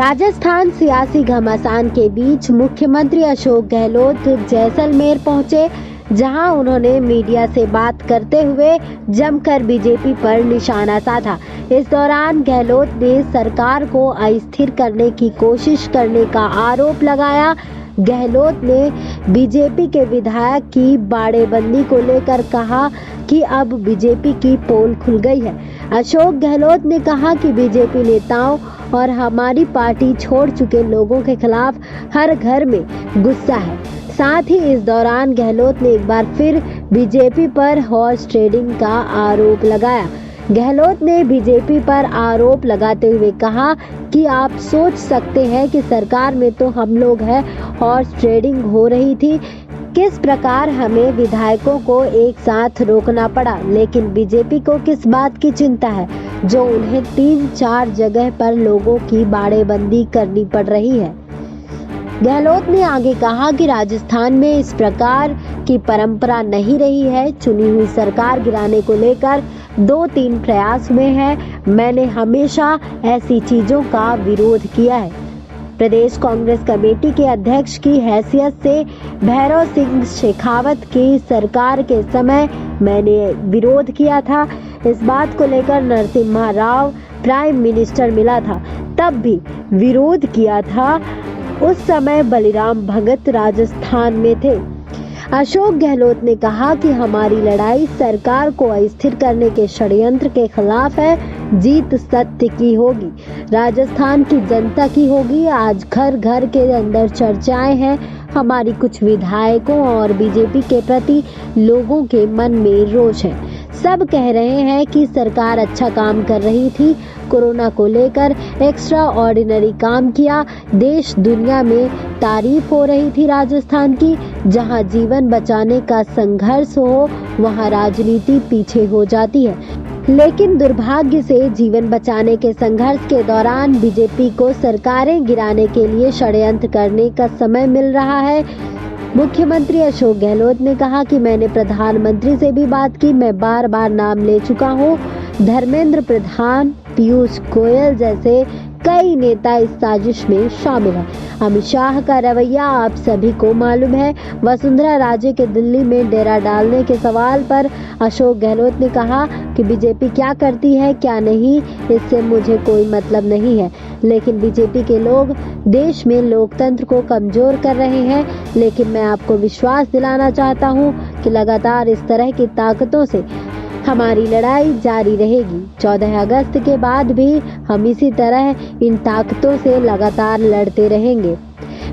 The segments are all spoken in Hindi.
राजस्थान सियासी घमासान के बीच मुख्यमंत्री अशोक गहलोत जैसलमेर पहुंचे, जहां उन्होंने मीडिया से बात करते हुए जमकर बीजेपी पर निशाना साधा। इस दौरान गहलोत ने सरकार को अस्थिर करने की कोशिश करने का आरोप लगाया। गहलोत ने बीजेपी के विधायक की बाड़ेबंदी को लेकर कहा कि अब बीजेपी की पोल खुल गई है। अशोक गहलोत ने कहा कि बीजेपी नेताओं और हमारी पार्टी छोड़ चुके लोगों के खिलाफ हर घर में गुस्सा है। साथ ही इस दौरान गहलोत ने एक बार फिर बीजेपी पर हॉर्स ट्रेडिंग का आरोप लगाया। गहलोत ने बीजेपी पर आरोप लगाते हुए कहा कि आप सोच सकते हैं कि सरकार में तो हम लोग हैं, हॉर्स ट्रेडिंग हो रही थी, किस प्रकार हमें विधायकों को एक साथ रोकना पड़ा, लेकिन बीजेपी को किस बात की चिंता है जो उन्हें 3-4 जगह पर लोगों की बाड़ेबंदी करनी पड़ रही है। गहलोत ने आगे कहा कि राजस्थान में इस प्रकार की परंपरा नहीं रही है। चुनी हुई सरकार गिराने को लेकर 2-3 प्रयास हुए हैं। मैंने हमेशा ऐसी चीजों का विरोध किया है। प्रदेश कांग्रेस कमेटी के अध्यक्ष की हैसियत से भैरव सिंह शेखावत की सरकार के समय मैंने विरोध किया था। इस बात को लेकर नरसिम्हा राव प्राइम मिनिस्टर मिला था, तब भी विरोध किया था। उस समय बलिराम भगत राजस्थान में थे। अशोक गहलोत ने कहा कि हमारी लड़ाई सरकार को अस्थिर करने के षड्यंत्र के खिलाफ है। जीत सत्य की होगी, राजस्थान की जनता की होगी। आज घर घर के अंदर चर्चाएं हैं। हमारी कुछ विधायकों और बीजेपी के प्रति लोगों के मन में रोष है। सब कह रहे हैं कि सरकार अच्छा काम कर रही थी, कोरोना को लेकर एक्स्ट्रा ऑर्डिनरी काम किया। देश दुनिया में तारीफ हो रही थी राजस्थान की। जहां जीवन बचाने का संघर्ष हो वहां राजनीति पीछे हो जाती है। लेकिन दुर्भाग्य से जीवन बचाने के संघर्ष के दौरान बीजेपी को सरकारें गिराने के लिए षड्यंत्र करने का समय मिल रहा है। मुख्यमंत्री अशोक गहलोत ने कहा कि मैंने प्रधानमंत्री से भी बात की। मैं बार बार नाम ले चुका हूँ। धर्मेंद्र प्रधान, पीयूष गोयल जैसे कई नेता इस साजिश में शामिल हैं। अमित शाह का रवैया आप सभी को मालूम है। वसुंधरा राजे के दिल्ली में डेरा डालने के सवाल पर अशोक गहलोत ने कहा कि बीजेपी क्या करती है क्या नहीं, इससे मुझे कोई मतलब नहीं है, लेकिन बीजेपी के लोग देश में लोकतंत्र को कमजोर कर रहे हैं। लेकिन मैं आपको विश्वास दिलाना चाहता हूं कि लगातार इस तरह की ताकतों से हमारी लड़ाई जारी रहेगी। 14 अगस्त के बाद भी हम इसी तरह इन ताकतों से लगातार लड़ते रहेंगे।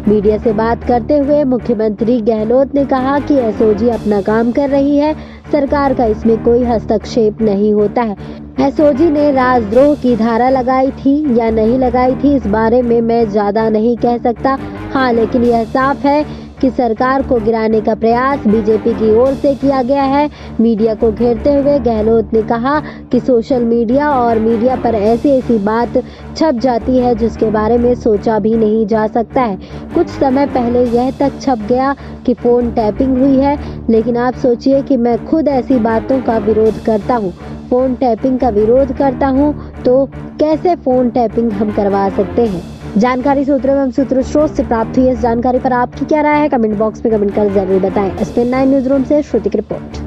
मीडिया से बात करते हुए मुख्यमंत्री गहलोत ने कहा कि एसओजी अपना काम कर रही है, सरकार का इसमें कोई हस्तक्षेप नहीं होता है। एसओजी ने राजद्रोह की धारा लगाई थी या नहीं लगाई थी, इस बारे में मैं ज्यादा नहीं कह सकता। हाँ, लेकिन यह साफ है कि सरकार को गिराने का प्रयास बीजेपी की ओर से किया गया है। मीडिया को घेरते हुए गहलोत ने कहा कि सोशल मीडिया और मीडिया पर ऐसी बात छप जाती है जिसके बारे में सोचा भी नहीं जा सकता है। कुछ समय पहले यह तक छप गया कि फोन टैपिंग हुई है, लेकिन आप सोचिए कि मैं खुद ऐसी बातों का विरोध करता हूँ, फोन टैपिंग का विरोध करता हूँ, तो कैसे फोन टैपिंग हम करवा सकते हैं। जानकारी सूत्रों एवं सूत्र स्रोत से प्राप्त हुई इस जानकारी पर आपकी क्या राय है, कमेंट बॉक्स में कमेंट कर जरूर बताएं। SPN9 न्यूज रूम से श्रुति की रिपोर्ट।